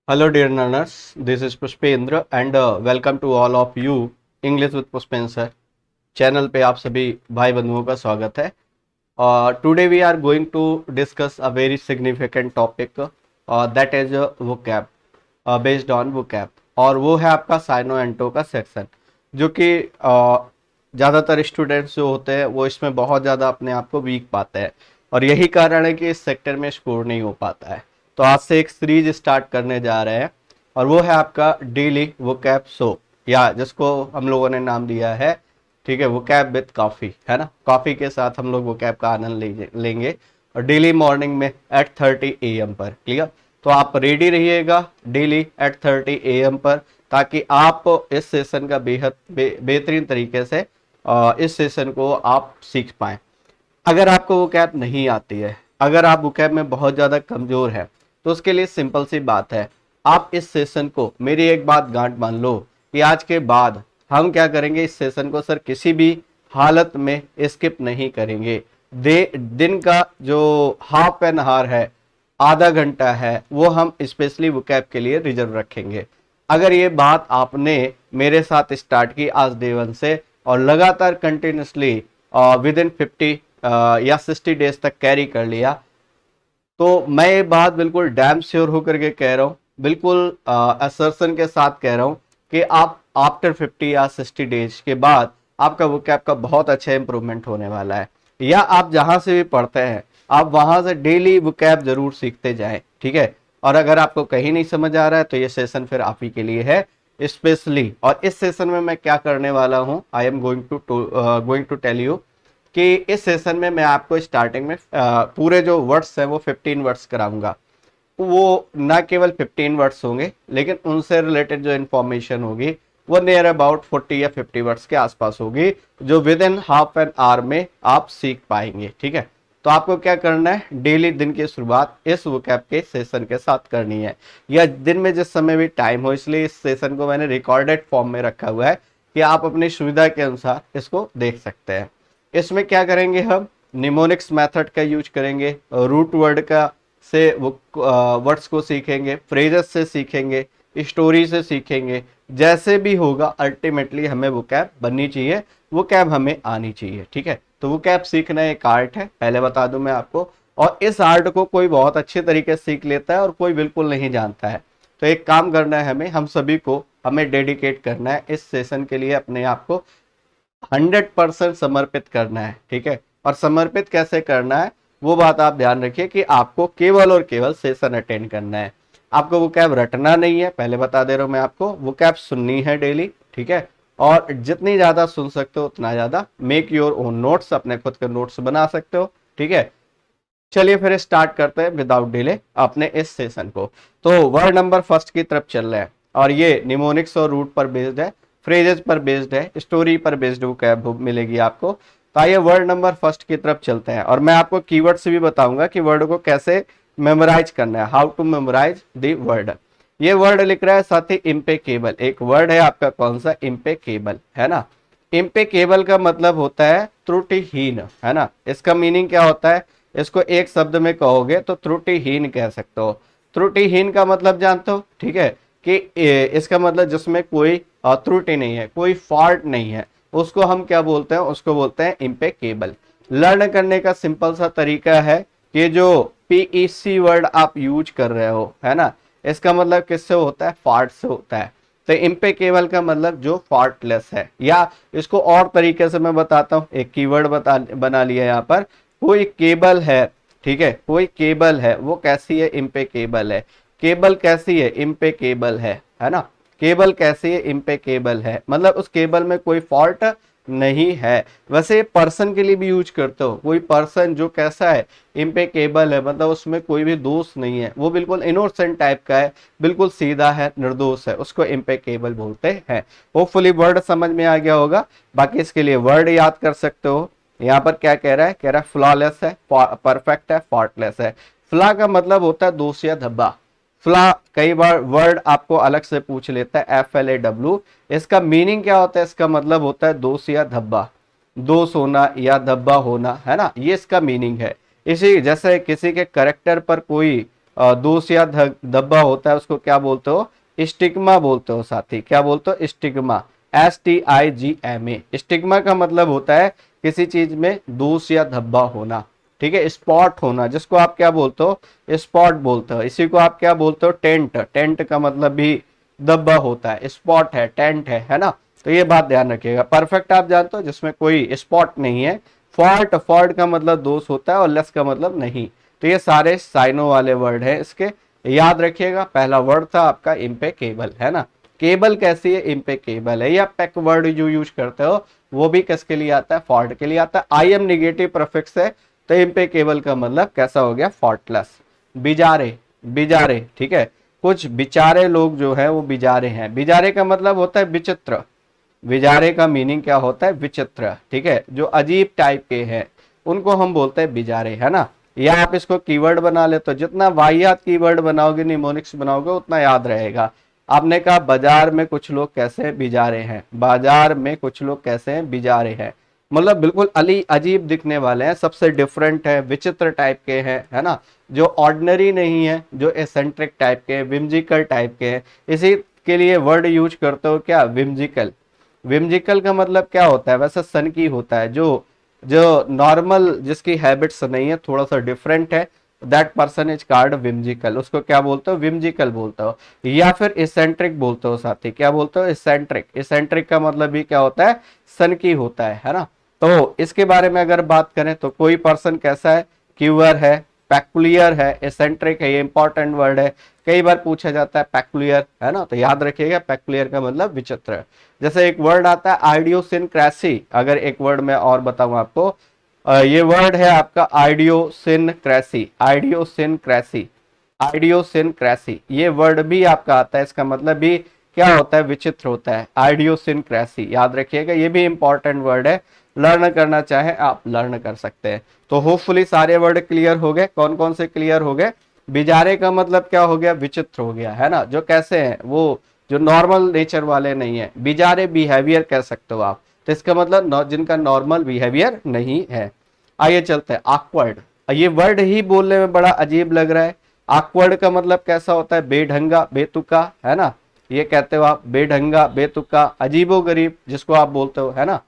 Hello, dear learners. This is Pushpendra and welcome to all of you English with Pushpendra channel पे आप सभी भाई बंधुओं का स्वागत है। Today we are going to discuss a very significant topic that is vocab based on vocab और वो है आपका साइनो एंटो का सेक्शन जो कि ज़्यादातर स्टूडेंट्स जो होते हैं वो इसमें बहुत ज़्यादा अपने आप को वीक पाते हैं और यही कारण है कि इस सेक्टर में स्कोर नहीं हो पाता है। तो आज से एक सीरीज स्टार्ट करने जा रहे हैं और वो है आपका डेली वोकैब शो या जिसको हम लोगों ने नाम दिया है, ठीक है, वोकैब विद कॉफ़ी, है ना। कॉफ़ी के साथ हम लोग वोकैब का आनंद लेंगे और डेली मॉर्निंग में 8:30 AM पर। क्लियर? तो आप रेडी रहिएगा डेली 8:30 AM पर ताकि आप इस सेशन का बेहतरीन तरीके से इस सेशन को आप सीख पाएँ। अगर आपको वो कैब नहीं आती है, अगर आप वो कैब में बहुत ज़्यादा कमज़ोर है, तो उसके लिए सिंपल सी बात है, आप इस सेशन को, मेरी एक बात गांठ मान लो कि आज के बाद हम क्या करेंगे, इस सेशन को सर किसी भी हालत में स्किप नहीं करेंगे। दिन का जो हाफ एन आवर है, आधा घंटा है, वो हम स्पेशली वो कैब के लिए रिजर्व रखेंगे। अगर ये बात आपने मेरे साथ स्टार्ट की आज डे 1 से और लगातार कंटिन्यूसली विद इन 50 या 60 डेज तक कैरी कर लिया, तो मैं ये बात बिल्कुल डैम श्योर होकर के कह रहा हूँ, बिल्कुल असर्शन के साथ कह रहा हूँ कि आप आफ्टर 50 या 60 डेज के बाद आपका वोकैब का बहुत अच्छा इंप्रूवमेंट होने वाला है। या आप जहां से भी पढ़ते हैं, आप वहां से डेली वोकैब जरूर सीखते जाएं, ठीक है। और अगर आपको कहीं नहीं समझ आ रहा है तो ये सेशन फिर आप ही के लिए है स्पेशली। और इस सेशन में मैं क्या करने वाला हूँ, I am going to tell you कि इस सेशन में मैं आपको स्टार्टिंग में पूरे जो वर्ड्स हैं वो 15 वर्ड्स कराऊंगा। वो ना केवल 15 वर्ड्स होंगे लेकिन उनसे रिलेटेड जो इन्फॉर्मेशन होगी वो नियर अबाउट 40 या 50 वर्ड्स के आसपास होगी, जो with in half an hour में आप सीख पाएंगे, ठीक है। तो आपको क्या करना है, डेली दिन की शुरुआत इस वोकैब के सेशन के साथ करनी है, या दिन में जिस समय भी टाइम हो। इसलिए इस सेशन को मैंने रिकॉर्डेड फॉर्म में रखा हुआ है कि आप अपनी सुविधा के अनुसार इसको देख सकते हैं। इसमें क्या करेंगे, हम निमोनिक्स मेथड का यूज करेंगे, रूट वर्ड का से वर्ड्स को सीखेंगे, फ्रेजेस से सीखेंगे, स्टोरी से सीखेंगे। जैसे भी होगा अल्टीमेटली हमें वो कैब बननी चाहिए, वो कैब हमें आनी चाहिए, ठीक है। तो वो कैब सीखना एक आर्ट है, पहले बता दूं मैं आपको। और इस आर्ट को कोई बहुत अच्छे तरीके से सीख लेता है और कोई बिल्कुल नहीं जानता है। तो एक काम करना है हमें, हम सभी को हमें डेडिकेट करना है इस सेशन के लिए, अपने आप को 100% समर्पित करना है, ठीक है। और समर्पित कैसे करना है वो बात आप ध्यान रखिए कि आपको केवल और केवल सेशन अटेंड करना है। आपको वो कैब रटना नहीं है, पहले बता दे रहा हूं मैं आपको, वो कैब सुननी है डेली, ठीक है। और जितनी ज्यादा सुन सकते हो उतना ज्यादा मेक योर ओन नोट्स, अपने खुद के नोट्स बना सकते हो, ठीक है। चलिए फिर स्टार्ट करते हैं विदाउट डिले अपने इस सेशन को। तो वर्ड नंबर फर्स्ट की तरफ चल रहे हैं और ये निमोनिक्स और रूट पर बेस्ड है, फ्रेजेस पर बेस्ड है, स्टोरी पर बेस्ड वोकैब मिलेगी आपको। तो आइए वर्ड नंबर फर्स्ट की तरफ चलते हैं और मैं आपको कीवर्ड से भी बताऊंगा कि वर्ड को कैसे मेमोराइज करना है, how to memorise the word. ये वर्ड लिख रहा है साथ ही इम्पेकेबल, एक वर्ड है आपका, कौन सा, इम्पेकेबल, है ना। इम्पेकेबल का मतलब होता है त्रुटिहीन, है ना। इसका मीनिंग क्या होता है, इसको एक शब्द में कहोगे तो त्रुटिहीन कह सकते हो। त्रुटिहीन का मतलब जानते हो, ठीक है, कि इसका मतलब जिसमें कोई त्रुटि नहीं है, कोई फॉल्ट नहीं है, उसको हम क्या बोलते हैं, उसको बोलते हैं इम्पेकेबल। लर्न करने का सिंपल सा तरीका है कि जो पीईसी वर्ड आप यूज कर रहे हो, है ना, इसका मतलब किससे होता है, फॉल्ट से होता है। तो इम्पेकेबल का मतलब जो फॉल्टलेस है, या इसको और तरीके से मैं बताता हूं, एक कीवर्ड बना लिया यहाँ पर, कोई केबल है, ठीक है, कोई केबल है, वो कैसी है, इम्पेकेबल है। केबल कैसी है, इम्पेकेबल है ना। केबल कैसी है, इम्पेकेबल है, मतलब उस केबल में कोई फॉल्ट नहीं है। वैसे पर्सन के लिए भी यूज करते हो, कोई पर्सन जो कैसा है, इम्पेकेबल है, मतलब उसमें कोई भी दोष नहीं है, वो बिल्कुल इनोसेंट टाइप का है, बिल्कुल सीधा है, निर्दोष है, उसको इम्पेकेबल बोलते हैं। होपफुली वर्ड समझ में आ गया होगा। बाकी इसके लिए वर्ड याद कर सकते हो। यहाँ पर क्या कह रहा है, कह रहा है फ्लॉलेस है, परफेक्ट है, फॉल्टलेस है। फ्लॉ का मतलब होता है दोष या धब्बा। फ्लॉ कई बार वर्ड आपको अलग से पूछ लेता है, FLAW। इसका मीनिंग क्या होता है, इसका मतलब होता है दोष या धब्बा, दोष होना या धब्बा होना, है ना, ये इसका मीनिंग है। इसी जैसे किसी के करेक्टर पर कोई दोष या धब्बा होता है उसको क्या बोलते हो, स्टिग्मा बोलते हो साथी। क्या बोलते हो, स्टिग्मा, STIGMA। स्टिग्मा का मतलब होता है किसी चीज में दोष या धब्बा होना, ठीक है, स्पॉट होना, जिसको आप क्या बोलते हो, स्पॉट बोलते हो। इसी को आप क्या बोलते हो, टेंट। टेंट का मतलब भी धब्बा होता है, स्पॉट है, टेंट है ना। तो ये बात ध्यान रखिएगा। परफेक्ट आप जानते हो जिसमें कोई स्पॉट नहीं है। फॉल्ट, फॉल्ट का मतलब दोष होता है और लेस का मतलब नहीं। तो ये सारे साइनो वाले वर्ड हैं इसके, याद रखिएगा। पहला वर्ड था आपका इम्पेकेबल, है ना। केबल कैसी है, इम्पेकेबल है। या पेक वर्ड जो यूज करते हो वो भी किसके लिए आता है, फॉल्ट के लिए आता है। आई एम निगेटिव प्रीफिक्स है तो इम्पेकेबल का मतलब कैसा हो गया, फॉल्टलेस। बिजारे, बिजारे, ठीक है, कुछ बिचारे लोग जो है वो बिजारे हैं। बिजारे का मतलब होता है विचित्र। बिजारे का मीनिंग क्या होता है, विचित्र, ठीक है, जो अजीब टाइप के हैं उनको हम बोलते हैं बिजारे, है ना। या आप इसको कीवर्ड बना ले तो जितना वाहियात कीवर्ड बनाओगे, निमोनिक्स बनाओगे, उतना याद रहेगा। आपने कहा बाजार में कुछ लोग कैसे बिजारे हैं, बाजार में कुछ लोग कैसे हैं, बिजारे हैं, मतलब बिल्कुल अली अजीब दिखने वाले हैं, सबसे डिफरेंट है, विचित्र टाइप के हैं, है ना, जो ऑर्डिनरी नहीं है, जो एसेंट्रिक टाइप के, विम्जिकल टाइप के हैं। इसी के लिए वर्ड यूज करते हो क्या, विम्जिकल। विम्जिकल का मतलब क्या होता है, वैसे सन की होता है, जो जो नॉर्मल जिसकी हैबिट्स नहीं है, थोड़ा सा डिफरेंट है, that person is called whimsical. उसको क्या बोलते हो, विम्जिकल बोलते हो। या फिर इसेंट्रिक बोलते हो साथी। क्या बोलते हो, इसेंट्रिक। इसेंट्रिक का मतलब भी क्या होता है, सन की होता है ना। तो इसके बारे में अगर बात करें तो कोई पर्सन कैसा है, क्यूअर है, पैक्युलियर है, एसेंट्रिक है, ये इंपॉर्टेंट वर्ड है, कई बार पूछा जाता है पैक्युलियर, है ना। तो याद रखिएगा पैक्युलियर का मतलब विचित्र। जैसे एक वर्ड आता है आइडियोसिनक्रेसी। अगर एक वर्ड में और बताऊं आपको, ये वर्ड है आपका आइडियोसिनक्रेसी। आइडियोसिनक्रेसी, आइडियोसिनक्रेसी, ये वर्ड भी आपका आता है। इसका मतलब भी क्या होता है, विचित्र होता है, आइडियोसिनक्रेसी। याद रखिएगा, ये भी इंपॉर्टेंट वर्ड है, लर्न करना चाहे आप लर्न कर सकते हैं। तो होपफुली सारे वर्ड क्लियर हो गए। कौन कौन से क्लियर हो गए, बिजारे का मतलब क्या हो गया, विचित्र हो गया, है ना, जो कैसे हैं वो, जो नॉर्मल नेचर वाले नहीं है। बिजारे बिहेवियर कह सकते हो आप, तो इसका मतलब जिनका नॉर्मल बिहेवियर नहीं है। आइए चलते हैं, ऑकवर्ड। ये वर्ड ही बोलने में बड़ा अजीब लग रहा है। ऑकवर्ड का मतलब कैसा होता है, बेढंगा, बेतुका, है ना। ये कहते हो आप, बेढंगा, बेतुका, अजीबोगरीब, जिसको आप बोलते हो, है ना।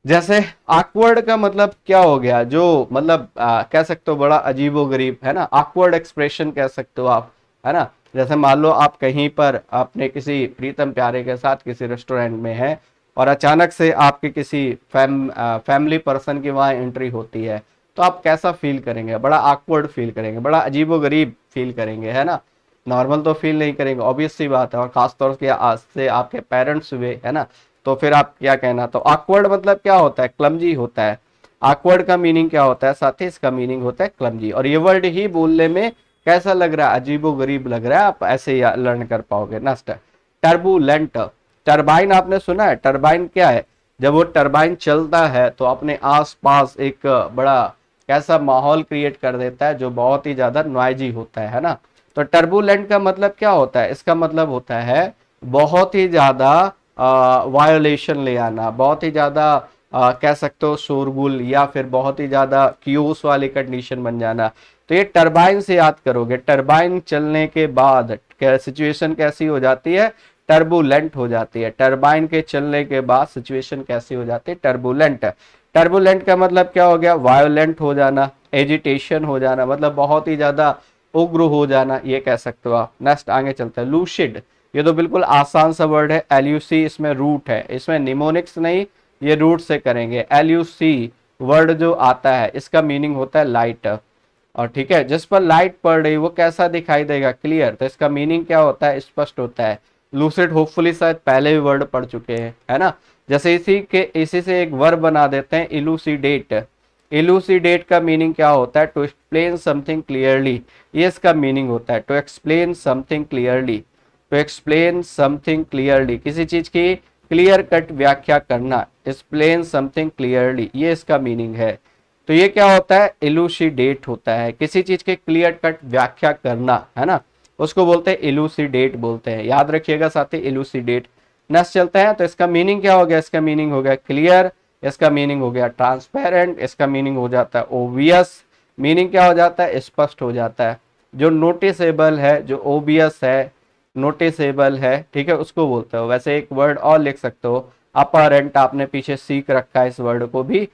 जैसे ऑकवर्ड का मतलब क्या हो गया, जो मतलब कह सकते हो बड़ा अजीबोगरीब, है ना। ऑकवर्ड एक्सप्रेशन कह सकते हो आप, है ना। जैसे मान लो आप कहीं पर अपने किसी प्रीतम प्यारे के साथ किसी रेस्टोरेंट में हैं और अचानक से आपके किसी फैमिली पर्सन की वहां एंट्री होती है, तो आप कैसा फील करेंगे, बड़ा ऑकवर्ड फील करेंगे, बड़ा अजीबोगरीब फील करेंगे, है ना। नॉर्मल तो फील नहीं करेंगे, ऑब्वियस सी बात है। और खासतौर से आज से आपके पेरेंट्स हुए, है ना, तो फिर आप क्या कहना। तो ऑकवर्ड मतलब क्या होता है, क्लमजी होता है। ऑकवर्ड का मीनिंग क्या होता है साथी, इसका मीनिंग होता है क्लमजी। और ये वर्ड ही बोलने में कैसा लग रहा है, अजीबो गरीब लग रहा है, आप ऐसे ही लर्न कर पाओगे। Next, turbulent. टरबाइन आपने सुना है, टरबाइन क्या है, जब वो टरबाइन चलता है तो अपने आसपास एक बड़ा कैसा माहौल क्रिएट कर देता है, जो बहुत ही ज्यादा नॉइजी होता है ना। तो टर्बुलेंट का मतलब क्या होता है, इसका मतलब होता है बहुत ही ज्यादा वायोलेशन ले आना, बहुत ही ज्यादा कह सकते हो शोरगुल, या फिर बहुत ही ज्यादा क्यूस वाली कंडीशन बन जाना। तो ये टरबाइन से याद करोगे, टरबाइन चलने के बाद सिचुएशन कैसी हो जाती है, टर्बुलेंट हो जाती है। टरबाइन के चलने के बाद सिचुएशन कैसी हो जाती है, टर्बुलेंट। टर्बुलेंट का मतलब क्या हो गया, वायोलेंट हो जाना, एजिटेशन हो जाना, मतलब बहुत ही ज्यादा उग्र हो जाना, ये कह सकते हो आप। नेक्स्ट आगे चलते हैं, लूसिड। ये तो बिल्कुल आसान सा वर्ड है, एलयूसी इसमें रूट है, इसमें निमोनिक्स नहीं, ये रूट से करेंगे। एलयूसी वर्ड जो आता है इसका मीनिंग होता है लाइट। और ठीक है, जिस पर लाइट पड़ रही वो कैसा दिखाई देगा, क्लियर। तो इसका मीनिंग क्या होता है, स्पष्ट होता है। लूसिड होपफुली शायद पहले भी वर्ड पढ़ चुके हैं, है ना। जैसे इसी से एक वर्ब बना देते हैं, इलूसिडेट। इलूसिडेट का मीनिंग क्या होता है, टू एक्सप्लेन समथिंग क्लियरली, ये इसका मीनिंग होता है, to explain something clearly. To explain something clearly, किसी चीज की क्लियर कट व्याख्या करना, एक्सप्लेन समथिंग क्लियरली, ये इसका मीनिंग है। तो ये क्या होता है, इलूसिडेट होता है, किसी चीज के क्लियर कट व्याख्या करना, है ना, उसको बोलते हैं इलूसिडेट बोलते हैं। याद रखिएगा साथी, इलूसिडेट। नेक्स्ट चलते हैं, तो इसका मीनिंग क्या हो गया, इसका मीनिंग हो गया क्लियर, इसका मीनिंग हो गया ट्रांसपेरेंट, इसका मीनिंग हो जाता है ओबियस, मीनिंग क्या हो जाता है, स्पष्ट हो जाता है। जो नोटिसेबल है, जो ओबियस है, नोटिसेबल है, ठीक है, उसको बोलते हो। वैसे एक वर्ड और लिख सकते हो अपरेंट, आपने पीछे सीख रखा है इस वर्ड को भी,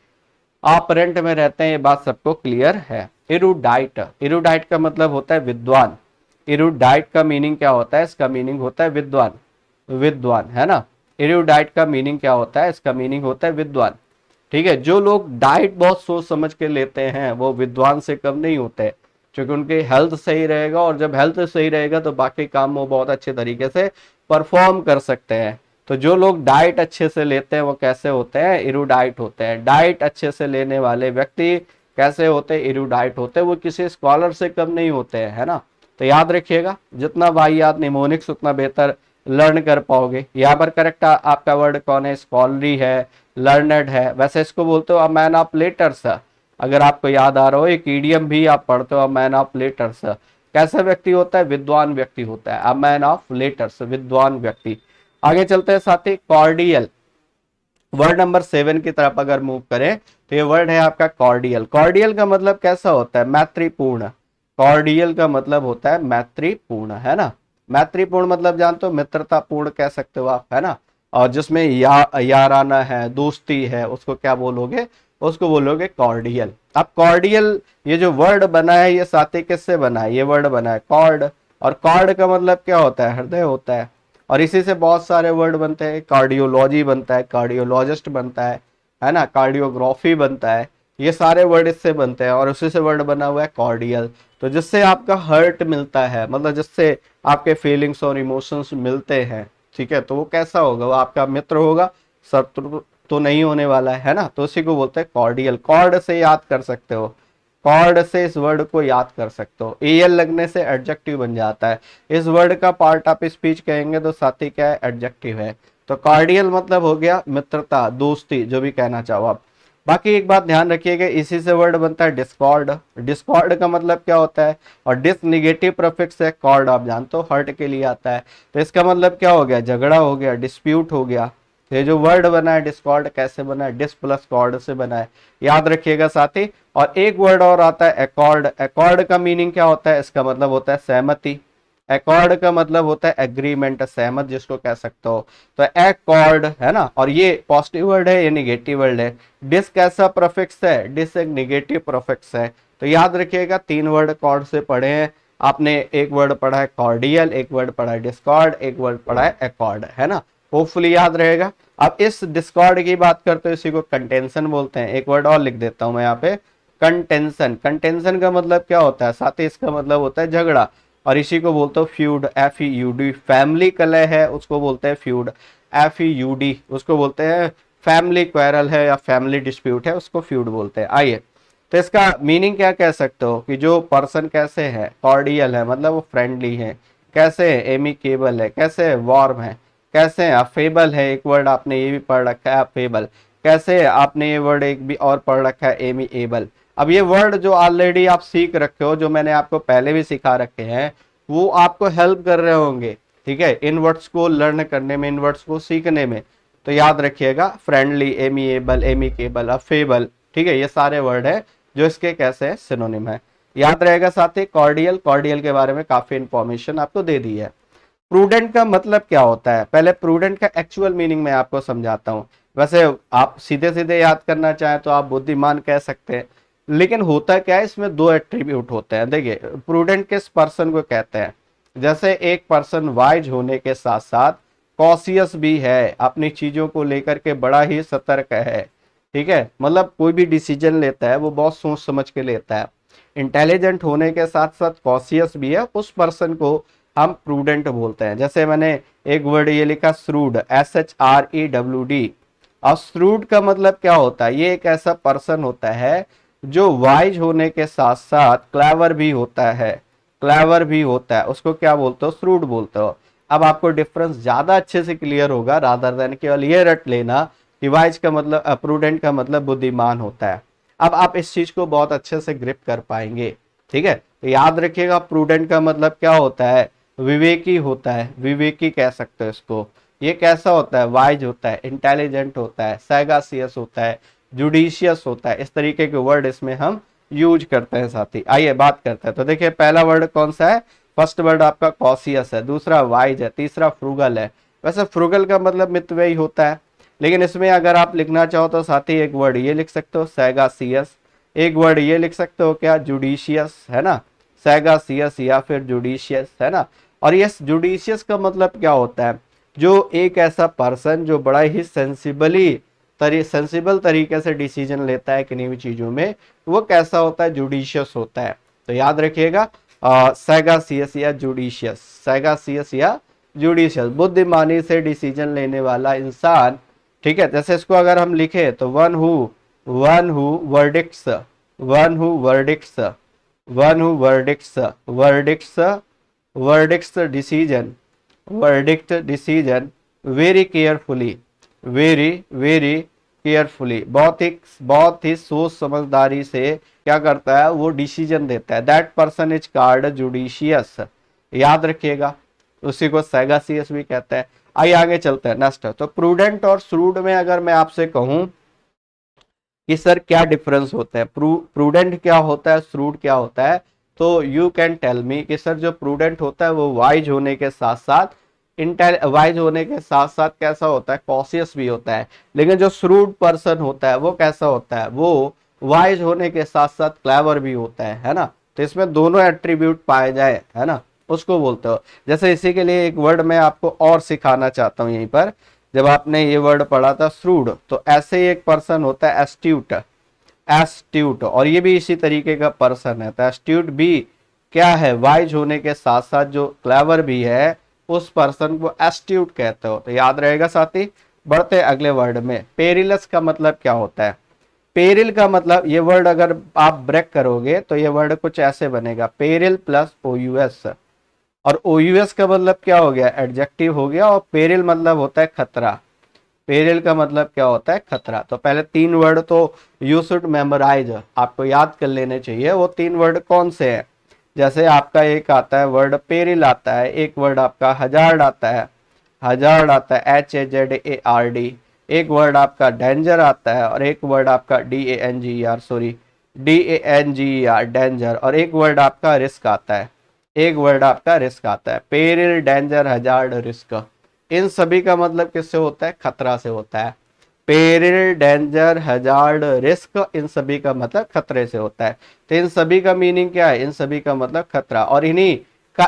ऑपरेंट में रहते हैं, ये बात सबको क्लियर है। इरुडाइट, इरुडाइट का मतलब होता है विद्वान। इरुडाइट का मीनिंग क्या होता है? इसका मीनिंग होता है विद्वान, विद्वान, है ना। इरुडाइट का मीनिंग क्या होता है? इसका मीनिंग होता है विद्वान, ठीक है। जो लोग डाइट बहुत सोच समझ के लेते हैं वो विद्वान से कम नहीं होते, क्योंकि उनकी हेल्थ सही रहेगा, और जब हेल्थ सही रहेगा तो बाकी काम वो बहुत अच्छे तरीके से परफॉर्म कर सकते हैं। तो जो लोग डाइट अच्छे से लेते हैं वो कैसे होते हैं? इरुडाइट होते हैं। डाइट अच्छे से लेने वाले व्यक्ति कैसे होते हैं? इरुडाइट होते हैं। वो किसी स्कॉलर से कम नहीं होते हैं, है ना। तो याद रखिएगा, जितना वाहियात निमोनिक्स उतना बेहतर लर्न कर पाओगे। यहाँ पर करेक्ट आपका वर्ड कौन है? स्कॉलरी है, लर्नड है। वैसे इसको बोलते हो अ मैन ऑफ लेटर्स। अगर आपको याद आ रहा हो, एक ईडियम भी आप पढ़ते हो, अ मैन ऑफ लेटर्स। कैसा व्यक्ति होता है? विद्वान व्यक्ति होता है, अ मैन ऑफ लेटर्स, विद्वान व्यक्ति। आगे चलते हैं साथी, कॉर्डियल। वर्ड नंबर 7 की तरफ अगर मूव करें तो ये वर्ड है आपका कॉर्डियल। कॉर्डियल का मतलब कैसा होता है? मैत्रीपूर्ण। कॉर्डियल का मतलब होता है मैत्रीपूर्ण, है ना। मैत्रीपूर्ण मतलब जानते हो? मित्रतापूर्ण कह सकते हो आप, है ना। और जिसमें याराना है, दोस्ती है, उसको क्या बोलोगे? उसको बोलोगे कॉर्डियल। अब कॉर्डियल ये जो वर्ड बना है ये साथी किससे बना है? ये वर्ड बना है कॉर्ड, और कॉर्ड का मतलब क्या होता है? हृदय होता है। और इसी से बहुत सारे वर्ड बनते हैं, कार्डियोलॉजी बनता है, कार्डियोलॉजिस्ट बनता है ना, कार्डियोग्राफी बनता है। ये सारे वर्ड इससे बनते हैं, और उसी से वर्ड बना हुआ है कॉर्डियल। तो जिससे आपका हर्ट मिलता है, मतलब जिससे आपके फीलिंग्स और इमोशंस मिलते हैं, ठीक है, तो वो कैसा होगा? वो आपका मित्र होगा, शत्रु तो नहीं होने वाला है ना। तो उसी को बोलते हैं कॉर्डियल। कॉर्ड से याद कर सकते हो, कॉर्ड से इस वर्ड को याद कर सकते हो। एल लगने से एडजेक्टिव बन जाता है। इस वर्ड का पार्ट ऑफ स्पीच कहेंगे तो साथी क्या है? एडजेक्टिव है। तो कार्डियल मतलब हो गया मित्रता, दोस्ती, जो भी कहना चाहो आप। बाकी एक बात ध्यान रखिएगा, इसी से वर्ड बनता है डिस्कॉर्ड। डिस्कॉर्ड का मतलब क्या होता है? और डिस निगेटिव प्रीफिक्स है, कॉर्ड आप जानते हो हर्ट के लिए आता है। तो इसका मतलब क्या हो गया? झगड़ा हो गया, डिस्प्यूट हो गया। तो ये जो वर्ड बना है डिस्कॉर्ड कैसे बना है? डिस प्लस कॉर्ड से बना है, याद रखिएगा साथी। और एक वर्ड और आता है एकॉर्ड। एकॉर्ड का मीनिंग क्या होता है? इसका मतलब होता है सहमति। एकॉर्ड का मतलब होता है एग्रीमेंट, सहमत जिसको कह सकते हो। तो एकॉर्ड, है ना। और ये पॉजिटिव वर्ड है, ये निगेटिव वर्ड है। डिस कैसा प्रोफिक्स है? डिस एक निगेटिव प्रोफिक्स है। तो याद रखिएगा, 3 वर्ड कॉर्ड से पढ़े हैं आपने। एक वर्ड पढ़ा है कॉर्डियल, एक वर्ड पढ़ा है डिस्कॉर्ड, एक वर्ड पढ़ा है एकॉर्ड, है ना। होपफुली याद रहेगा। अब इस डिस्कॉर्ड की बात करते हो, इसी को कंटेंशन बोलते हैं। एक वर्ड और लिख देता हूं मैं यहाँ पे, कंटेंशन। कंटेंशन का मतलब क्या होता है साथ ही? इसका मतलब होता है झगड़ा, और इसी को बोलते हो फ्यूड, FEUD। फैमिली कलह है उसको बोलते हैं फ्यूड, FEUD। उसको बोलते हैं फैमिली क्वेरल है या फैमिली डिस्प्यूट है, उसको फ्यूड बोलते हैं। आइए, तो इसका मीनिंग क्या कह सकते हो? कि जो पर्सन कैसे है? कॉर्डियल है, मतलब वो फ्रेंडली है। कैसे है? एमिकेबल है। कैसे है? वार्म है। कैसे है? अफेबल है। एक वर्ड आपने ये भी पढ़ रखा है, अफेबल। कैसे है? आपने ये वर्ड एक भी और पढ़ रखा है, एमिएबल। अब ये वर्ड जो ऑलरेडी आप सीख रखे हो, जो मैंने आपको पहले भी सिखा रखे हैं, वो आपको हेल्प कर रहे होंगे, ठीक है, इन वर्ड्स को लर्न करने में, इन वर्ड्स को सीखने में। तो याद रखिएगा, फ्रेंडली, एमिएबल, एमिकेबल, अफेबल, ठीक है, ये सारे वर्ड है जो इसके कैसे है? सिनोनिम है। याद रहेगा साथी। कॉर्डियल, कॉर्डियल के बारे में काफी इंफॉर्मेशन आपको दे दी है। प्रूडेंट का मतलब क्या होता है? पहले प्रूडेंट का एक्चुअल मीनिंग मैं आपको समझाता हूं। वैसे आप सीधे सीधे याद करना चाहें तो आप बुद्धिमान कह सकते हैं, लेकिन होता क्या है, इसमें 2 एट्रीब्यूट होते हैं। देखिए, प्रूडेंट किस पर्सन को कहते हैं? जैसे एक पर्सन वाइज होने के साथ साथ कॉशियस भी है, अपनी चीजों को लेकर के बड़ा ही सतर्क है, ठीक है, मतलब कोई भी डिसीजन लेता है वो बहुत सोच समझ के लेता है। इंटेलिजेंट होने के साथ साथ कॉशियस भी है, उस पर्सन को हम प्रूडेंट बोलते हैं। जैसे मैंने एक वर्ड ये लिखा, श्रूड, SHREWD। और श्रूड का मतलब क्या होता है? ये एक ऐसा पर्सन होता है जो वाइज होने के साथ साथ क्लेवर भी होता है, क्लेवर भी होता है, उसको क्या बोलते हो? श्रूड बोलते हो। अब आपको डिफरेंस ज्यादा अच्छे से क्लियर होगा, रादर देन केवल ये रट लेना कि वाइज का मतलब, प्रूडेंट का मतलब बुद्धिमान होता है। अब आप इस चीज को बहुत अच्छे से ग्रिप कर पाएंगे, ठीक है। तो याद रखिएगा, प्रूडेंट का मतलब क्या होता है? विवेकी होता है, विवेकी कह सकते हो इसको। ये कैसा होता है? वाइज होता है, इंटेलिजेंट होता है, सैगासियस होता है, जुडिशियस होता है। इस तरीके के वर्ड इसमें हम यूज करते हैं साथी। आइए बात करते हैं। तो देखिए पहला वर्ड कौन सा है, फर्स्ट वर्ड आपका कॉशियस है, दूसरा वाइज है, तीसरा फ्रूगल है। वैसे फ्रूगल का मतलब मितव्ययी होता है, लेकिन इसमें अगर आप लिखना चाहो तो साथी एक वर्ड ये लिख सकते हो सैगासियस, एक वर्ड ये लिख सकते हो क्या जुडिशियस, है ना, सैगासियस या फिर जुडिशियस, है ना। और ये जुडिशियस का मतलब क्या होता है, जो एक ऐसा पर्सन जो बड़ा ही सेंसिबल तरीके से डिसीजन लेता है किन्हीं भी चीजों में, वो कैसा होता है, जुडिशियस होता है। तो याद रखिएगा सैगासियस या जुडिशियस, सैगासियस या जुडिशियस, बुद्धिमानी से डिसीजन लेने वाला इंसान। ठीक है, जैसे इसको अगर हम लिखे तो one who verdicts, one who verdicts, one who verdicts, verdicts, verdicts decision, verdict decision very carefully, very very carefully, बहुत ही सोच समझदारी से क्या करता है, वो डिसीजन देता है। That person is called judicious, याद रखिएगा, उसी को सैगासियस भी कहते हैं। आइए आगे चलते हैं नेक्स्ट। तो प्रूडेंट और श्रूड में अगर मैं आपसे कहूं कि सर क्या डिफरेंस होता है, प्रूडेंट क्या होता है, श्रूड क्या होता है, तो यू कैन टेल मी कि सर जो प्रूडेंट होता है वो वाइज होने के साथ साथ वाइज होने के साथ साथ कैसा होता है, कॉशियस भी होता है। लेकिन जो श्रूड पर्सन होता है वो कैसा होता है, वो वाइज होने के साथ साथ क्लेवर भी होता है ना। तो इसमें दोनों एट्रीब्यूट पाए जाए, है ना, उसको बोलते हो। जैसे इसी के लिए एक वर्ड मैं आपको और सिखाना चाहता हूं यहीं पर। जब आपने ये वर्ड पढ़ा था श्रूड, तो ऐसे ही एक पर्सन होता है एस्ट्यूट, एस्ट्यूट, और ये भी इसी तरीके का पर्सन है। तो एस्ट्यूट भी क्या है, वाइज होने के साथ साथ जो क्लेवर भी है, उस पर्सन को एस्ट्यूट कहते हो। तो याद रहेगा साथी। बढ़ते अगले वर्ड में, पेरिलस का मतलब क्या होता है। पेरिल का मतलब, ये वर्ड अगर आप ब्रेक करोगे तो ये वर्ड कुछ ऐसे बनेगा, पेरिल प्लस ओयूएस, और ओयूएस का मतलब क्या हो गया, एडजेक्टिव हो गया, और पेरिल मतलब होता है खतरा। पेरिल का मतलब क्या होता है, खतरा। तो पहले तीन वर्ड तो यू शुड मेमोराइज, आपको याद कर लेने चाहिए। वो तीन वर्ड कौन से हैं, जैसे आपका एक आता है वर्ड पेरिल आता है, एक वर्ड आपका हजार्ड आता है, हजार्ड आता है HAZARD, एक वर्ड आपका डेंजर आता है, और एक वर्ड आपका DANGER, सॉरी DANGER डेंजर, और एक वर्ड आपका रिस्क आता है, एक वर्ड आपका रिस्क आता है। पेरिल, डेंजर, हजार्ड, रिस्क, इन सभी का मतलब किससे होता है, खतरा से होता है। पेरिल, डेंजर, हजार्ड, रिस्क, इन सभी का मतलब खतरे से होता है। तो इन सभी का मीनिंग क्या है, इन सभी का मतलब खतरा। और इन्हीं का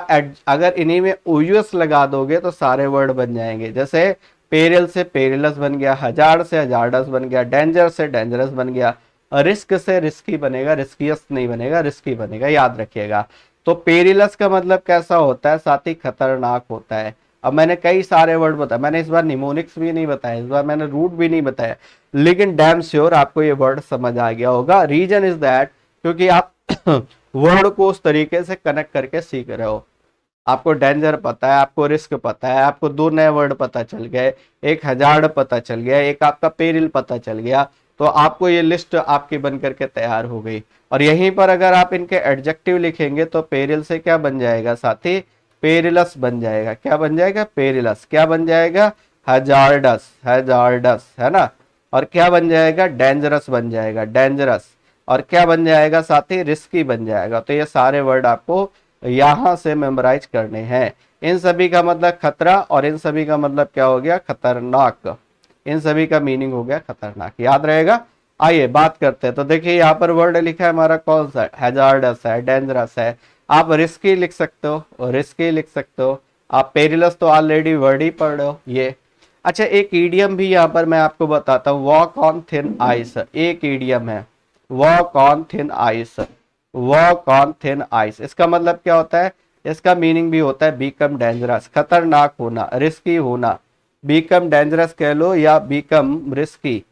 अगर इन्हीं में ओयूएस लगा दोगे तो सारे वर्ड बन जाएंगे। जैसे पेरिल से पेरिलस बन गया, हजार्ड से हजार्डस बन गया, डेंजर से डेंजरस बन गया, रिस्क से रिस्की बनेगा, रिस्कियस नहीं बनेगा, रिस्की बनेगा, याद रखिएगा। तो पेरिलस का मतलब कैसा होता है साथी, खतरनाक होता है। अब मैंने कई सारे वर्ड बताए, मैंने इस बार निमोनिक्स भी नहीं बताया, इस बार मैंने रूट भी नहीं बताया, लेकिन डैम श्योर आपको ये वर्ड समझ आ गया होगा। रीजन इज दैट क्योंकि आप वर्ड को उस तरीके से कनेक्ट करके सीख रहे हो। आपको डेंजर पता है, आपको रिस्क पता है, आपको दो नए वर्ड पता चल गए, एक हजार्ड पता चल गया, एक आपका पेरिल पता चल गया, तो आपको ये लिस्ट आपकी बन करके तैयार हो गई। और यहीं पर अगर आप इनके एडजेक्टिव लिखेंगे तो पेरिल से क्या बन जाएगा साथी, पेरिलस बन जाएगा। क्या बन जाएगा, पेरिलस। क्या बन जाएगा, हजार्डस, हजार्डस, है ना। और क्या बन जाएगा, डेंजरस बन जाएगा, डेंजरस। और क्या बन जाएगा साथी, रिस्की बन जाएगा। तो ये सारे वर्ड आपको यहां से मेमोराइज करने हैं। इन सभी का मतलब खतरा, और इन सभी का मतलब क्या हो गया, खतरनाक। इन सभी का मीनिंग हो गया खतरनाक, याद रहेगा। आइए बात करते हैं। तो देखिए यहाँ पर वर्ड लिखा है हमारा कौन सा, हैजार्डस है, डेंजरस है। आप रिस्की लिख सकते हो, रिस्की लिख सकते हो। आप पेरिलस तो ऑलरेडी वर्ड ही पढ़ रहे हो ये। अच्छा, एक ईडियम भी यहाँ पर मैं आपको बताता हूँ, वॉक ऑन थिन आइस, एक ईडियम है, walk on thin ice, walk on thin ice. इसका मतलब क्या होता है, इसका मीनिंग भी होता है बीकम डेंजरस, खतरनाक होना, रिस्की होना। बीकम डेंजरस कह लो या बीकम रिस्की,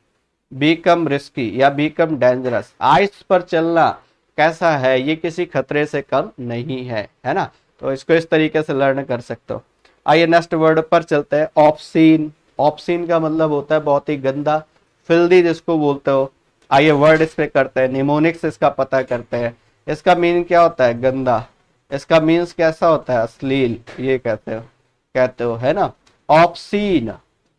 बीकम रिस्की या बीकम डेंजरस। आइस पर चलना कैसा है, ये किसी खतरे से कम नहीं है, है ना। तो इसको इस तरीके से लर्न कर सकते हो। आइए नेक्स्ट वर्ड पर चलते हैं, ऑब्सीन। ऑब्सीन का मतलब होता है बहुत ही गंदा, फिल्दी जिसको बोलते हो। आइए वर्ड इस पे करते हैं, निमोनिक्स इसका पता करते हैं। इसका मीनिंग क्या होता है, गंदा। इसका मीन्स कैसा होता है, अश्लील, ये कहते हो, है ना। ऑब्सीन,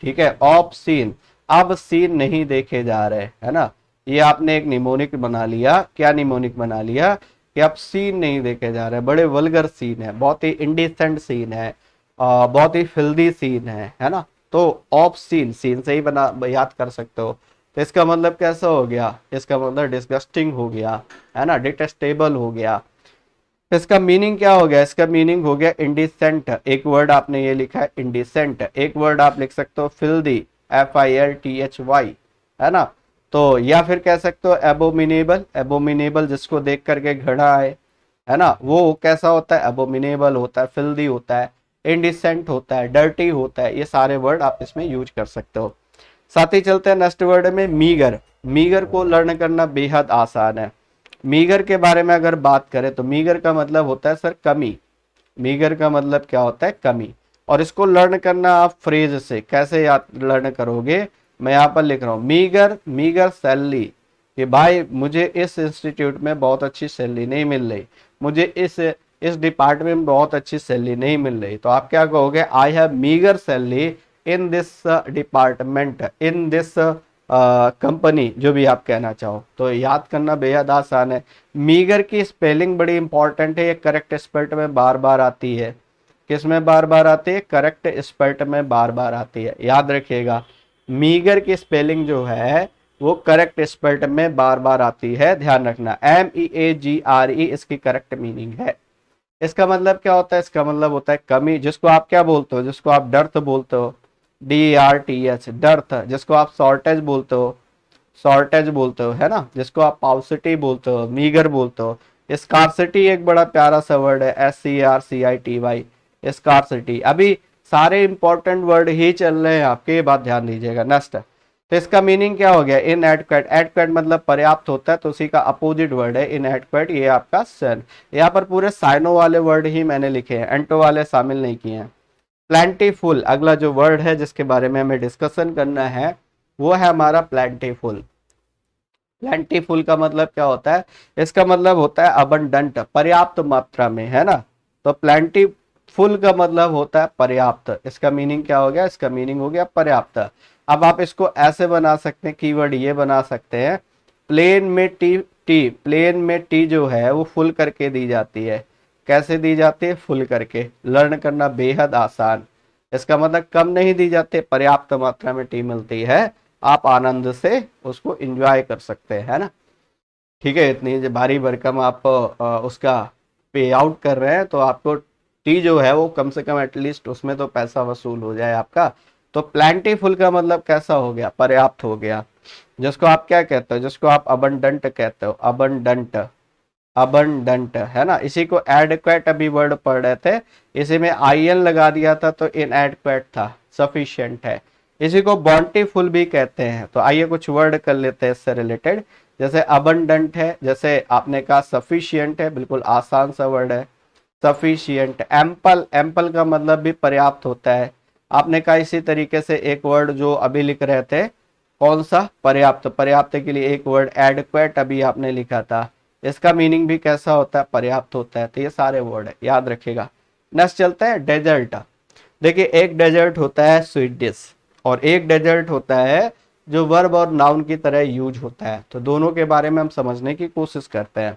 ठीक है, ऑब्सीन। अब सीन नहीं देखे जा रहे, है ना। ये आपने एक निमोनिक बना लिया। क्या निमोनिक बना लिया कि आप सीन नहीं देखे जा रहे, बड़े वल्गर सीन है, बहुत ही इंडिसेंट सीन है, बहुत ही फिल्दी सीन है ना। तो ऑफ सीन, सीन से ही बना याद कर सकते हो। तो इसका मतलब कैसा हो गया, इसका मतलब डिस्गस्टिंग हो गया, है ना, डिटेस्टेबल हो गया। इसका मीनिंग क्या हो गया, इसका मीनिंग हो गया इंडिसेंट। एक वर्ड आपने ये लिखा है इंडिसेंट, एक वर्ड आप लिख सकते हो फिल्दी, FILTHY, है ना। तो या फिर कह सकते हो एबोमिनेबल, एबोमिनेबल जिसको देख करके घृणा है ना, वो कैसा होता है, एबोमिनेबल होता है, फिल्दी होता है, इंडिसेंट होता है, डर्टी होता है। ये सारे वर्ड आप इसमें यूज कर सकते हो। साथ ही चलते हैं नेक्स्ट वर्ड में, मीगर। मीगर को लर्न करना बेहद आसान है। मीगर के बारे में अगर बात करें तो मीगर का मतलब होता है सर कमी। मीगर का मतलब क्या होता है, कमी। और इसको लर्न करना आप फ्रेज से कैसे याद लर्न करोगे, मैं यहाँ पर लिख रहा हूँ मीगर, मीगर सैलरी, कि भाई मुझे इस इंस्टीट्यूट में बहुत अच्छी सैलरी नहीं मिल रही, मुझे इस डिपार्टमेंट में बहुत अच्छी सैलरी नहीं मिल रही। तो आप क्या कहोगे, I have meagre salary in this department, in this company, जो भी आप कहना चाहो। तो याद करना बेहद आसान है। मीगर की स्पेलिंग बड़ी इंपॉर्टेंट है, ये करेक्ट स्पेल्ट में बार बार आती है। किस में बार बार आती है, करेक्ट स्पेल्ट में बार बार आती है, याद रखिएगा। मीगर की स्पेलिंग जो है वो करेक्ट स्पेल्ट में बार बार आती है, ध्यान रखना। MEAGRE इसकी करेक्ट मीनिंग है। इसका मतलब क्या होता है, इसका मतलब होता है कमी, जिसको आप क्या बोलते हो, जिसको आप डर्थ बोलते हो, DERTH, डर्थ। जिसको आप शॉर्टेज बोलते हो, शॉर्टेज बोलते हो, है ना। जिसको आप पाउसिटी बोलते हो, मीगर बोलते हो। स्कार्सिटी एक बड़ा प्यारा सा वर्ड है, SCRCITY, स्कार्सिटी। अभी सारे इंपॉर्टेंट वर्ड ही चल रहे हैं आपके, ये बात ध्यान दीजिएगा। नेक्स्ट, तो इसका मीनिंग क्या हो गया, इन एडक्वेट। एडक्वेट मतलब पर्याप्त होता है, तो उसी का अपोजिट वर्ड है इन एडक्वेट, ये आपका सन। यहाँ पर पूरे साइनो वाले वर्ड ही मैंने लिखे हैं, एंटो वाले शामिल नहीं किए हैं। प्लेंटीफुल, अगला जो वर्ड है जिसके बारे में हमें डिस्कशन करना है वो है हमारा प्लेंटीफुल। प्लेंटीफुल का मतलब क्या होता है, इसका मतलब होता है अबंडेंट, पर्याप्त मात्रा में, है ना। तो प्लेंटीफुल का मतलब होता है पर्याप्त। इसका मीनिंग क्या हो गया, इसका मीनिंग हो गया पर्याप्त। अब आप इसको ऐसे बना सकते हैं, कीवर्ड ये बना सकते हैं, प्लेन में टी, टी प्लेन में टी जो है वो फुल करके दी जाती है। कैसे दी जाती है, फुल करके। लर्न करना बेहद आसान। इसका मतलब कम नहीं दी जाती, पर्याप्त मात्रा में टी मिलती है, आप आनंद से उसको एंजॉय कर सकते हैं, है ना। ठीक है, इतनी जो भारी भरकम आप उसका पे आउट कर रहे हैं, तो आपको टी जो है वो कम से कम एटलीस्ट उसमें तो पैसा वसूल हो जाए आपका। तो प्लेंटीफुल का मतलब कैसा हो गया, पर्याप्त हो गया। जिसको आप क्या कहते हो, जिसको आप अबंडेंट कहते हो, अबंडेंट, अबंडेंट, है ना। इसी को एडक्वेट अभी वर्ड पढ़ रहे थे, इसी में IN लगा दिया था तो इनएडक्वेट था, सफिशिएंट है। इसी को बॉन्टीफुल भी कहते हैं। तो आइए कुछ वर्ड कर लेते हैं इससे रिलेटेड। जैसे अबंडेंट है, जैसे आपने कहा सफिशिएंट है, बिल्कुल आसान सा वर्ड है, सफिशिएंट। एम्पल, एम्पल का मतलब भी पर्याप्त होता है। आपने कहा इसी तरीके से एक वर्ड जो अभी लिख रहे थे, कौन सा, पर्याप्त। पर्याप्त के लिए एक वर्ड एडक्वेट अभी आपने लिखा था, इसका मीनिंग भी कैसा होता है, पर्याप्त होता है। तो ये सारे वर्ड है, याद रखिएगा। नेक्स्ट चलते हैं डेजर्ट। देखिए एक डेजर्ट होता है स्वीट डिश, और एक डेजर्ट होता है जो वर्ब और नाउन की तरह यूज होता है। तो दोनों के बारे में हम समझने की कोशिश करते हैं।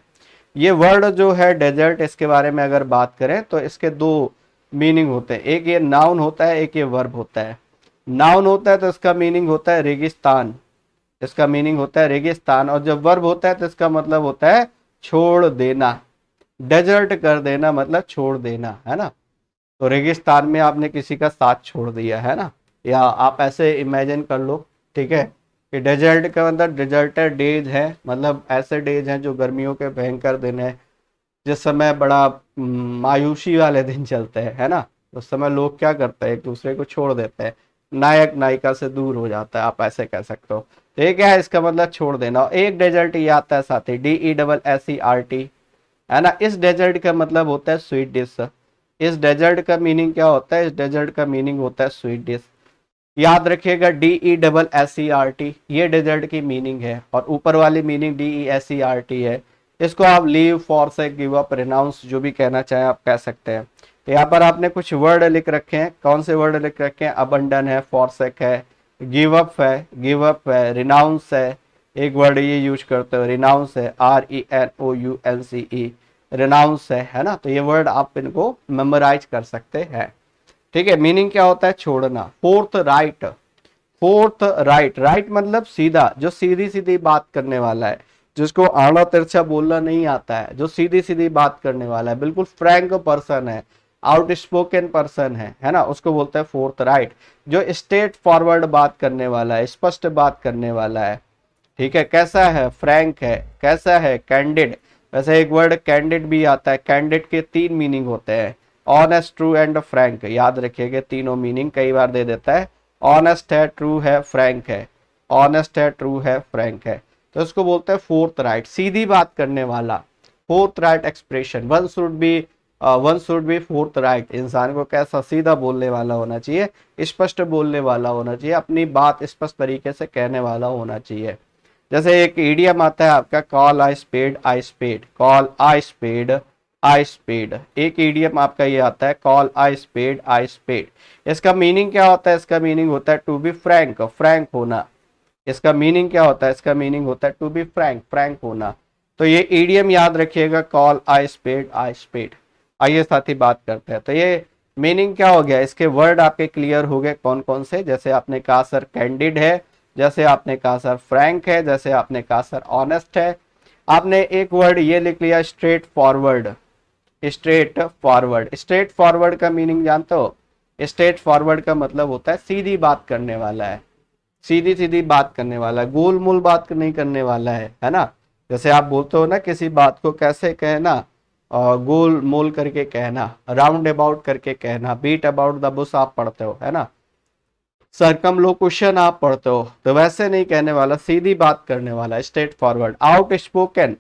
ये वर्ड जो है डेजर्ट, इसके बारे में अगर बात करें तो इसके दो मीनिंग होते हैं, एक ये नाउन होता है, एक ये वर्ब होता है। नाउन होता है तो इसका मीनिंग होता है रेगिस्तान, इसका मीनिंग होता है रेगिस्तान। और जब वर्ब होता है तो इसका मतलब होता है छोड़ देना, डेजर्ट कर देना मतलब छोड़ देना, है ना। तो रेगिस्तान में आपने किसी का साथ छोड़ दिया, है ना। या आप ऐसे इमेजिन कर लो, ठीक है, कि डेजर्ट का मतलब डेजर्टेड डेज है, मतलब ऐसे डेज हैं जो गर्मियों के भयंकर दिन है, जिस समय बड़ा मायूसी वाले दिन चलते हैं, है ना। उस समय लोग क्या करते हैं, एक दूसरे को छोड़ देते हैं, नायक नायिका से दूर हो जाता है, आप ऐसे कह सकते हो। तो ये क्या है, इसका मतलब छोड़ देना। और एक डेजर्ट ये आता है साथी, DESSERT, है ना। इस डेजर्ट का मतलब होता है स्वीट डिश। इस डेजर्ट का मीनिंग क्या होता है, इस डेजर्ट का मीनिंग होता है स्वीट डिश। याद रखिएगा, DESSERT ये डेजर्ट की मीनिंग है, और ऊपर वाली मीनिंग DESERT है। इसको आप leave, forsake, give up, renounce, जो भी कहना चाहें आप कह सकते हैं। तो यहाँ पर आपने कुछ वर्ड लिख रखे हैं, कौन से वर्ड लिख रखे हैं, अबंडन है, फॉरसेक है, गिव अप है, रिनाउंस है, एक वर्ड ये यूज करते हो, रिनाउंस है, RENOUNCE, रिनाउंस है ना। तो ये वर्ड आप इनको मेमोराइज कर सकते हैं। ठीक है, मीनिंग क्या होता है, छोड़ना। Fourth right, fourth right, right मतलब सीधा, जो सीधी सीधी बात करने वाला है, जिसको आड़ा तिरछा बोलना नहीं आता है, जो सीधी सीधी बात करने वाला है, बिल्कुल फ्रैंक पर्सन है, आउट स्पोकन पर्सन है ना, उसको बोलते हैं फोर्थ राइट। जो स्ट्रेट फॉरवर्ड बात करने वाला है, स्पष्ट बात करने वाला है। ठीक है, कैसा है, फ्रैंक है, कैसा है, कैंडिड। वैसे एक वर्ड कैंडिड भी आता है, कैंडिड के 3 मीनिंग होते हैं, ऑनेस्ट, ट्रू एंड फ्रैंक। याद रखिएगा, तीनों मीनिंग कई बार दे देता है। ऑनेस्ट है, ट्रू है, फ्रैंक है, ऑनेस्ट है, ट्रू है, फ्रैंक है। तो इसको बोलते हैं फोर्थ राइट, सीधी बात करने वाला, fourth right expression. One should be fourth right. इंसान को कैसा, सीधा बोलने वाला होना चाहिए, स्पष्ट बोलने वाला होना चाहिए, अपनी बात स्पष्ट तरीके से कहने वाला होना चाहिए। जैसे एक इडियम आता है आपका, कॉल आई स्पेड आई स्पेड, कॉल आई स्पेड आई स्पेड। एक इडियम आपका ये आता है, कॉल आई स्पेड आई स्पेड। इसका मीनिंग क्या होता है, इसका मीनिंग होता है टू बी फ्रैंक, फ्रैंक होना। इसका मीनिंग क्या होता है, इसका मीनिंग होता है टू बी फ्रैंक, फ्रैंक होना। तो ये इडियम याद रखिएगा, कॉल आई स्पेड आई स्पेड। आइए साथी बात करते हैं। तो ये मीनिंग क्या हो गया, इसके वर्ड आपके क्लियर हो गए कौन कौन से। जैसे आपने कहा सर कैंडिड है, जैसे आपने कहा सर फ्रैंक है, जैसे आपने कहा सर ऑनेस्ट है। आपने एक वर्ड ये लिख लिया, straight forward. Straight forward, straight forward का मीनिंग जानते हो, स्ट्रेट फॉरवर्ड का मतलब होता है सीधी बात करने वाला है, सीधी सीधी बात करने वाला है, गोल मोल बात नहीं करने वाला है ना। जैसे आप बोलते हो ना किसी बात को कैसे कहना, गोल मोल करके कहना, राउंड अबाउट करके कहना, बीट अबाउट द बुश आप पढ़ते हो, है ना, सर्कमलोकुशन आप पढ़ते हो, तो वैसे नहीं कहने वाला, सीधी बात करने वाला, स्ट्रेट फॉरवर्ड। आउट स्पोकन,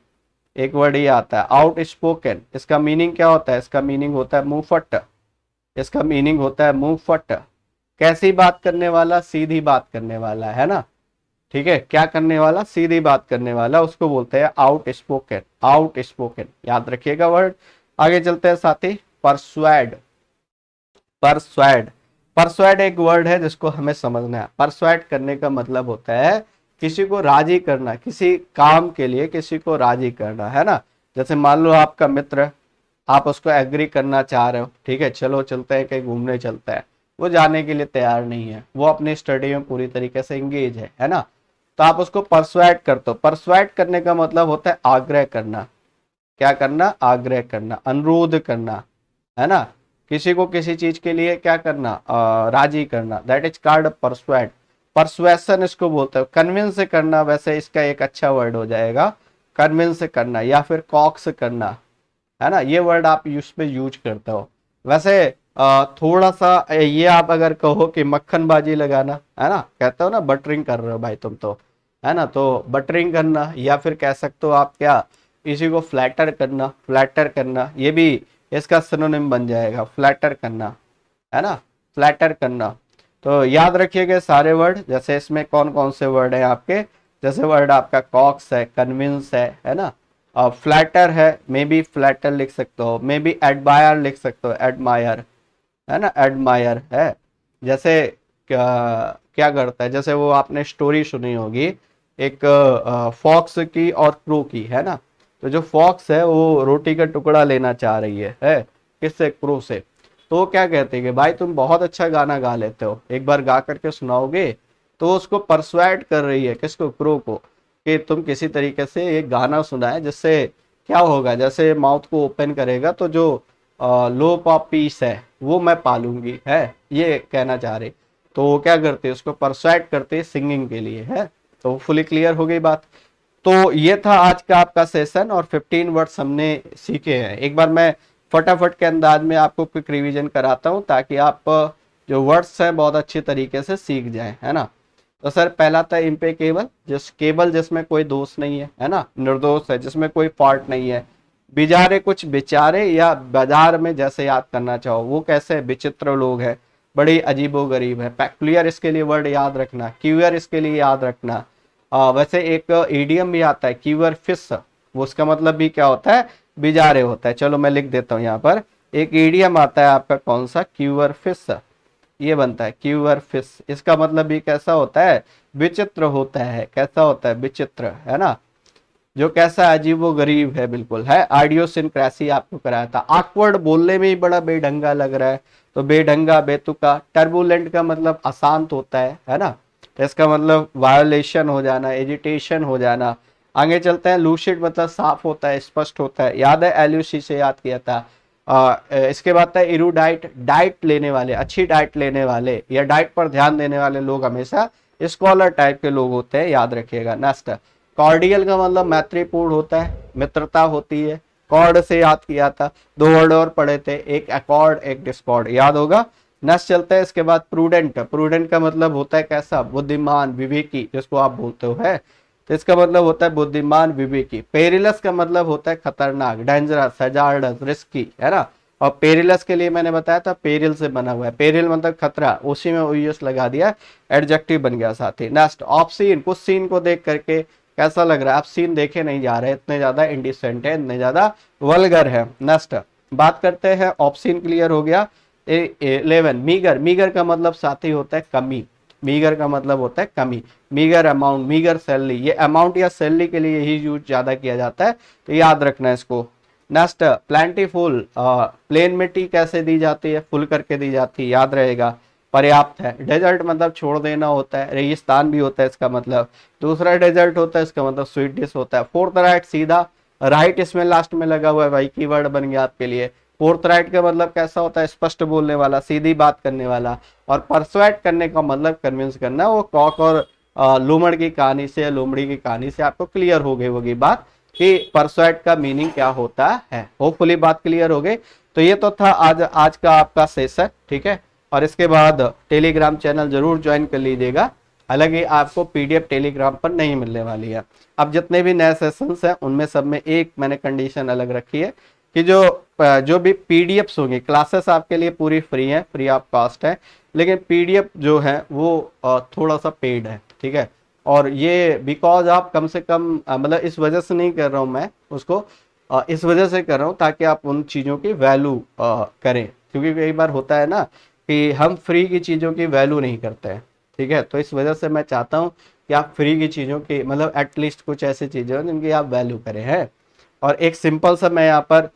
एक वर्ड ये आता है, आउट स्पोकन। इसका मीनिंग क्या होता है, इसका मीनिंग होता है मुंहफट, इसका मीनिंग होता है मुंहफट। कैसी बात करने वाला, सीधी बात करने वाला, है ना। ठीक है, क्या करने वाला, सीधी बात करने वाला, उसको बोलते हैं आउट स्पोकन, आउट स्पोकन। याद रखिएगा वर्ड। आगे चलते हैं साथी, परसुएड, परसुएड। परसुएड एक वर्ड है जिसको हमें समझना है। परसुएड करने का मतलब होता है किसी को राजी करना, किसी काम के लिए किसी को राजी करना, है ना। जैसे मान लो आपका मित्र, आप उसको एग्री करना चाह रहे हो, ठीक है, चलो चलते हैं कहीं घूमने चलते हैं, वो जाने के लिए तैयार नहीं है, वो अपनी स्टडी में पूरी तरीके से एंगेज है ना। तो आप उसको परसुएड करते हो। परसुएड करने का मतलब होता है आग्रह करना। क्या करना, आग्रह करना, अनुरोध करना, है ना। किसी को किसी चीज के लिए क्या करना, राजी करना, that is called persuade. Persuasion इसको बोलते हैं, कन्विंस करना। वैसे इसका एक अच्छा वर्ड हो जाएगा, कन्विंस करना या फिर कॉक्स करना, है ना। ये वर्ड आप पे यूज करते हो। वैसे थोड़ा सा ये आप अगर कहो कि मक्खनबाजी लगाना, है ना, कहते हो ना बटरिंग कर रहे हो भाई तुम तो, है ना, तो बटरिंग करना, या फिर कह सकते हो आप क्या, किसी को फ्लैटर करना, फ्लैटर करना, ये भी इसका सिनोनिम बन जाएगा, फ्लैटर करना, है ना, फ्लैटर करना। तो याद रखिएगा सारे वर्ड। जैसे इसमें कौन कौन से वर्ड है आपके, जैसे वर्ड आपका कॉक्स है, कन्विंस है ना, फ्लैटर है, मे बी फ्लैटर लिख सकते हो, मे बी एडमायर लिख सकते हो, एडमायर, है ना, एडमायर है। जैसे क्या क्या करता है, जैसे वो आपने स्टोरी सुनी होगी एक फॉक्स की और क्रू की, है ना। तो जो फॉक्स है वो रोटी का टुकड़ा लेना चाह रही है किससे, क्रू से। तो वो क्या कहते हैं कि भाई तुम बहुत अच्छा गाना गा लेते हो, एक बार गा करके सुनाओगे। तो उसको परसुएड कर रही है, किसको, क्रू को, कि तुम किसी तरीके से ये गाना सुनाए, जिससे क्या होगा, जैसे माउथ को ओपन करेगा तो जो लोप ऑफ पीस है वो मैं पालूंगी, है, ये कहना चाह रही। तो वो क्या करते हैं, उसको परसुएड करते हैं सिंगिंग के लिए, है। तो फुली क्लियर हो गई बात। तो ये था आज का आपका सेशन, और 15 वर्ड्स हमने सीखे हैं। एक बार मैं फटाफट के अंदाज में आपको क्विक रिवीजन कराता हूँ, ताकि आप जो वर्ड्स हैं बहुत अच्छी तरीके से सीख जाएं, है ना। तो सर पहला था इम्पेकेबल, जिस केबल जिसमें कोई दोष नहीं है ना, निर्दोष है, जिसमें कोई फॉल्ट नहीं है। बिजारे कुछ बेचारे, या बाजार में जैसे याद करना चाहो, वो कैसे विचित्र लोग हैं, बड़ी अजीबो गरीब है। पैक्युलियर इसके लिए वर्ड याद रखना, क्यूअर इसके लिए याद रखना। वैसे एक ईडियम भी आता है, क्यूअर फिश, वो उसका मतलब भी क्या होता है, बिजारे होता है। चलो मैं लिख देता हूँ यहाँ पर, एक ईडियम आता है आपका कौन सा, क्यूअर फिश, ये बनता है क्यूअर फिश। इसका मतलब भी कैसा होता है, विचित्र होता है। कैसा होता है, विचित्र, है ना, जो कैसा अजीब वो गरीब है, बिल्कुल है। आइडियोसिनक्रेसी आपको कराया था। ऑकवर्ड बोलने में ही बड़ा बेढंगा लग रहा है, तो बेढंगा, बेतुका। टर्बुलेंट का मतलब अशांत होता है ना, तो इसका मतलब वायोलेशन हो जाना, एजिटेशन हो जाना। आगे चलते हैं, लूसिड मतलब साफ होता है, स्पष्ट होता है। याद है, एल्यूसी से याद किया था। इसके बाद है इरूडाइट, डाइट लेने वाले, अच्छी डाइट लेने वाले या डाइट पर ध्यान देने वाले लोग हमेशा स्कॉलर टाइप के लोग होते हैं, याद रखिएगा। नेक्स्ट, कॉर्डियल का मतलब मैत्रीपूर्ण होता है, मित्रता होती है। कॉर्ड से याद किया था, दो वर्ड और पढ़े थे, एक अकॉर्ड एक डिस्कॉर्ड, याद होगा। नेक्स्ट चलते हैं, इसके बाद प्रूडेंट। प्रूडेंट का मतलब होता है कैसा, बुद्धिमान, विवेकी, जिसको आप बोलते हो है, तो इसका मतलब होता है बुद्धिमान, विवेकी। पेरिलस का मतलब होता है खतरनाक, डेंजरस, हजार्डस, रिस्की, है ना। और पेरिलस के लिए मैंने बताया था पेरिल से बना हुआ है, पेरिल मतलब खतरा, उसी में ओएस लगा दिया, एडजेक्टिव बन गया साथी। नेक्स्ट, ऑब्सीन, कुछ सीन को देख करके कैसा लग रहा है, आप सीन देखे नहीं जा रहे, इतने ज्यादा इंडिसेंट है, इतने ज्यादा वल्गर है। नेक्स्ट बात करते हैं, ऑप्शन क्लियर हो गया। 11, मीगर। मीगर का मतलब साथी होता है कमी, मीगर का मतलब होता है कमी। मीगर अमाउंट, मीगर सैलरी, ये अमाउंट या सैलरी के लिए यही यूज ज्यादा किया जाता है, तो याद रखना है इसको। नेक्स्ट, प्लेंटीफुल, प्लेन मिट्टी कैसे दी जाती है, फुल करके दी जाती है, याद रहेगा। पर्याप्त है, डेजर्ट मतलब छोड़ देना होता है, रेगिस्तान भी होता है इसका मतलब। दूसरा डेजर्ट होता है, इसका मतलब स्वीट डिश होता है। फोर्थ राइट, सीधा, राइट इसमें लास्ट में लगा हुआ है भाई, कीवर्ड बन गया आपके लिए। फोर्थ राइट का मतलब कैसा होता है, स्पष्ट बोलने वाला, सीधी बात करने वाला। और परसुएट करने का मतलब कन्विंस करना, वो कॉक और लोमड़ की कहानी से या लोमड़ी की कहानी से आपको क्लियर हो गई होगी बात कि परसुएट का मीनिंग क्या होता है। होपफुली बात क्लियर हो गई। तो ये तो था आज का आपका सेशन, ठीक है। और इसके बाद टेलीग्राम चैनल जरूर ज्वाइन कर लीजिएगा, हालांकि आपको पीडीएफ टेलीग्राम पर नहीं मिलने वाली है। अब जितने भी नए सेशंस हैं उनमें सब में एक मैंने कंडीशन अलग रखी है कि जो भी पीडीएफ्स होंगे, क्लासेस आपके लिए पूरी फ्री है, फ्री ऑफ कॉस्ट है, लेकिन पीडीएफ जो है वो थोड़ा सा पेड है, ठीक है। और ये बिकॉज आप कम से कम मतलब इस वजह से नहीं कर रहा हूँ मैं उसको, इस वजह से कर रहा हूँ ताकि आप उन चीज़ों की वैल्यू करें, क्योंकि कई बार होता है ना कि हम फ्री की चीज़ों की वैल्यू नहीं करते हैं, ठीक है। तो इस वजह से मैं चाहता हूँ कि आप फ्री की चीज़ों की मतलब एटलीस्ट कुछ ऐसी चीज़ें हो जिनकी आप वैल्यू करें, हैं। और एक सिंपल सा मैं यहाँ पर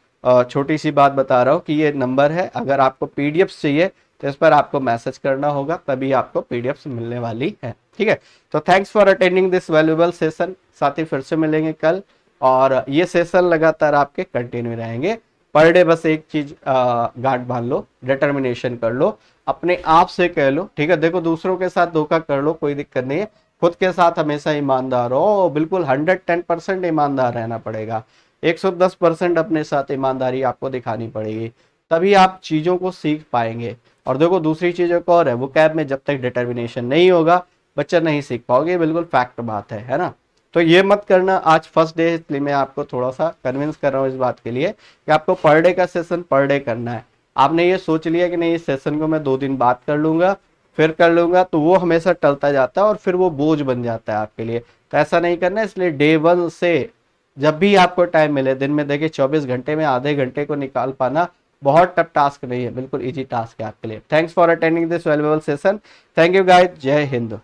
छोटी सी बात बता रहा हूँ कि ये नंबर है, अगर आपको पीडीएफ चाहिए तो इस पर आपको मैसेज करना होगा, तभी आपको पीडीएफ मिलने वाली है, ठीक है। तो thanks for attending this valuable session. साथ ही फिर से मिलेंगे कल, और ये सेशन लगातार आपके कंटिन्यू रहेंगे। पर डे बस एक चीज गांठ बांध लो, डिटर्मिनेशन कर लो, अपने आप से कह लो, ठीक है। देखो दूसरों के साथ धोखा कर लो, कोई दिक्कत नहीं है, खुद के साथ हमेशा ईमानदार हो, बिल्कुल 110% ईमानदार रहना पड़ेगा। 110% अपने साथ ईमानदारी आपको दिखानी पड़ेगी, तभी आप चीजों को सीख पाएंगे। और देखो दूसरी चीज एक और है, वो कैब में जब तक डिटर्मिनेशन नहीं होगा बच्चा नहीं सीख पाओगे, बिल्कुल फैक्ट बात है ना। तो ये मत करना, आज फर्स्ट डे है इसलिए मैं आपको थोड़ा सा कन्विंस कर रहा हूँ इस बात के लिए कि आपको पर डे का सेशन पर डे करना है। आपने ये सोच लिया कि नहीं इस सेशन को मैं 2 दिन बाद कर लूंगा, फिर कर लूंगा, तो वो हमेशा टलता जाता है और फिर वो बोझ बन जाता है आपके लिए। तो ऐसा नहीं करना, इसलिए डे 1 से जब भी आपको टाइम मिले, दिन में देखिए 24 घंटे में आधे घंटे को निकाल पाना बहुत टफ टास्क नहीं है, बिल्कुल इजी टास्क है आपके लिए। Thanks for attending this valuable session. Thank you guys, जय हिंद।